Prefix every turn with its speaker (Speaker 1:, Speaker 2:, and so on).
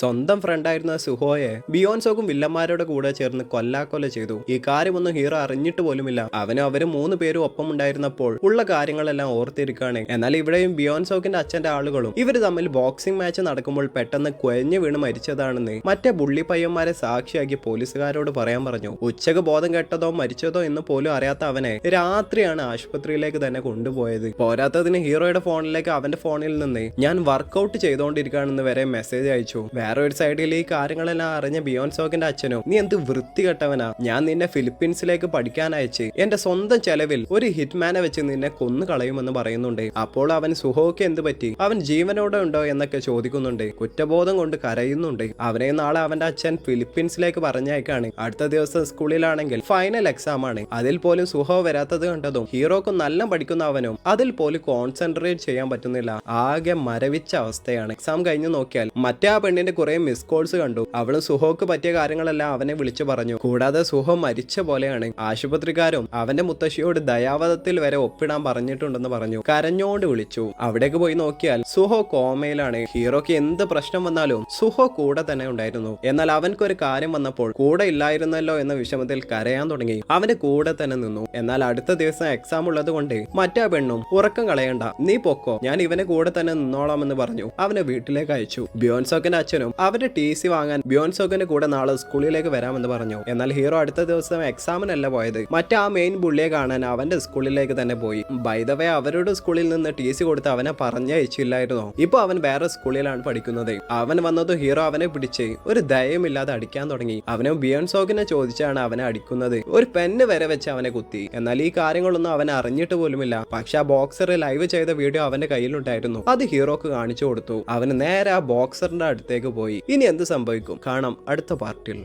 Speaker 1: സ്വന്തം ഫ്രണ്ടായിരുന്ന സുഹോയെ ബിയോൻസോക്കും വില്ലന്മാരുടെ കൂടെ ചേർന്ന് കൊല്ലാക്കൊല ചെയ്തു. ഈ കാര്യമൊന്നും ഹീറോ അറിഞ്ഞിട്ട് പോലുമില്ല. അവനും അവരും 3 പേരും ഒപ്പം ഉണ്ടായിരുന്നപ്പോൾ ഉള്ള കാര്യങ്ങളെല്ലാം ഓർത്തിരിക്കുകയാണ്. എന്നാൽ ഇവിടെയും ബിയോൻസോക്കിന്റെ അച്ഛന്റെ ആളുകളും ഇവർ തമ്മിൽ ബോക്സിംഗ് മാച്ച് നടക്കുമ്പോൾ പെട്ടെന്ന് കുഴഞ്ഞു വീണ് മരിച്ചതാണെന്ന് മറ്റേ ബുള്ളി പയ്യന്മാരെ സാക്ഷിയാക്കി പോലീസുകാരോട് പറയാൻ പറഞ്ഞു. ഉച്ചക്ക് ബോധം കെട്ടതോ മരിച്ചതോ എന്ന് പോലും അറിയാത്ത അവനെ രാത്രിയാണ് ആശുപത്രിയിലേക്ക് തന്നെ കൊണ്ടുപോയത്. പോരാത്തതിന് ഹീറോയുടെ ഫോണിലേക്ക് അവന്റെ ഫോണിൽ നിന്ന് ഞാൻ വർക്കൗട്ട് ചെയ്തുകൊണ്ടിരിക്കുകയാണെന്ന് വരെ മെസ്സേജ് അയച്ചു. വേറെ ഒരു സൈഡിൽ ഈ കാര്യങ്ങളെല്ലാം അറിഞ്ഞ ബിയോൻസോക്കിന്റെ അച്ഛനും നീ എന്ത് വൃത്തികെട്ടവനാ, ഞാൻ നിന്നെ ഫിലിപ്പീൻസിലേക്ക് പഠിക്കാൻ അയച്ച് എന്റെ സ്വന്തം ചെലവിൽ ഒരു ഹിറ്റ്മാനെ വെച്ച് നിന്നെ കൊന്നു കളയുമെന്ന് പറയുന്നുണ്ട്. അപ്പോൾ അവൻ സുഹോക്ക് എന്ത് പറ്റി, അവൻ ജീവനോടെ ഉണ്ടോ എന്നൊക്കെ ചോദിക്കുന്നുണ്ട്. കുറ്റബോധം കൊണ്ട് കരയുന്നുണ്ട്. അവനെ നാളെ അവന്റെ അച്ഛൻ ഫിലിപ്പീൻസിലേക്ക് പറഞ്ഞയക്കാണ്. അടുത്ത ദിവസം സ്കൂളിലാണെങ്കിൽ ഫൈനൽ എക്സാം ആണ്. അതിൽ പോലും സുഹോ വരാത്തത് കണ്ടതും ഹീറോക്ക് നല്ല പഠിക്കുന്ന അവനും അതിൽ പോലും കോൺസെൻട്രേറ്റ് ചെയ്യാൻ പറ്റുന്നില്ല. ആകെ മരവിച്ച അവസ്ഥയാണ്. എക്സാം കഴിഞ്ഞ് നോക്കിയാൽ മറ്റേ ആ പെണ്ണിന്റെ കുറെ മിസ് കോൾസ് കണ്ടു. അവള് സുഹോക്ക് പറ്റിയ കാര്യങ്ങളെല്ലാം അവനെ വിളിച്ചു പറഞ്ഞു. കൂടാതെ സുഹോ മരിച്ച പോലെയാണ്. ആശുപത്രിക്കാരും അവന്റെ മുത്തശ്ശിയോട് ദയാവധത്തിൽ വരെ ഒപ്പിടാൻ പറഞ്ഞിട്ടുണ്ടെന്ന് പറഞ്ഞു. കരഞ്ഞോണ്ട് വിളിച്ചു. അവിടേക്ക് പോയി നോക്കിയാൽ സുഹോ കോമയിലാണ്. ഹീറോക്ക് എന്ത് പ്രശ്നം വന്നാലും സുഹോ കൂടെ തന്നെ ഉണ്ടായിരുന്നു. എന്നാൽ അവൻക്കൊരു കാര്യം വന്നപ്പോൾ കൂടെ ഇല്ലായിരുന്നല്ലോ എന്ന വിഷമത്തിൽ കരയാൻ തുടങ്ങി. അവന്റെ കൂടെ തന്നെ നിന്നു. എന്നാൽ അടുത്ത ദിവസം എക്സാം ഉള്ളത് കൊണ്ട് മറ്റേ പെണ്ണും ഉറക്കം കളയണ്ട, നീ പൊക്കോ, ഞാൻ ഇവനെ കൂടെ തന്നെ നിന്നോളാമെന്ന് പറഞ്ഞു അവനെ വീട്ടിലേക്ക് അയച്ചു. ബിയോൻസോക്കിന്റെ അച്ഛനും അവന്റെ TC വാങ്ങാൻ ബിയോൻസോക്കിന്റെ കൂടെ നാളെ സ്കൂളിലേക്ക് വരാമെന്ന് പറഞ്ഞു. എന്നാൽ ഹീറോ അടുത്ത ദിവസം എക്സാമിനല്ല പോയത്. മറ്റേ ആ മെയിൻ ബുള്ളിയെ കാണാൻ അവന്റെ സ്കൂളിലേക്ക് തന്നെ പോയി. ബൈ ദ വേ അവരുടെ സ്കൂളിൽ നിന്ന് TC കൊടുത്ത് അവനെ പറഞ്ഞയച്ചില്ലായിരുന്നോ. ഇപ്പൊ അവൻ വേറെ സ്കൂളിലാണ് പഠിക്കുന്നത്. അവൻ വന്നതും ഹീറോ അവനെ പിടിച്ച് ഒരു ദയമില്ലാതെ അടിക്കാൻ തുടങ്ങി. അവനും ബിയോൻസോക്കിനെ ചോദിച്ചാണ് അവനെ അടിക്കുന്നത്. ഒരു പെന്ന് വരെ വെച്ച് അവനെ കുത്തി. എന്നാൽ ഈ കാര്യങ്ങളൊന്നും അവൻ അറിഞ്ഞിട്ട് പോലുമില്ല. പക്ഷെ ആ ബോക്സർ ലൈവ് ചെയ്ത വീഡിയോ അവന്റെ കയ്യിലുണ്ടായിരുന്നു. അത് ഹീറോക്ക് കാണിച്ചു കൊടുത്തു. അവന് നേരെ ആ ബോക്സറിന്റെ അടുത്തേക്ക് പോയി. ഇനി എന്ത് സംഭവിക്കും കാണാം അടുത്ത പാർട്ടിൽ.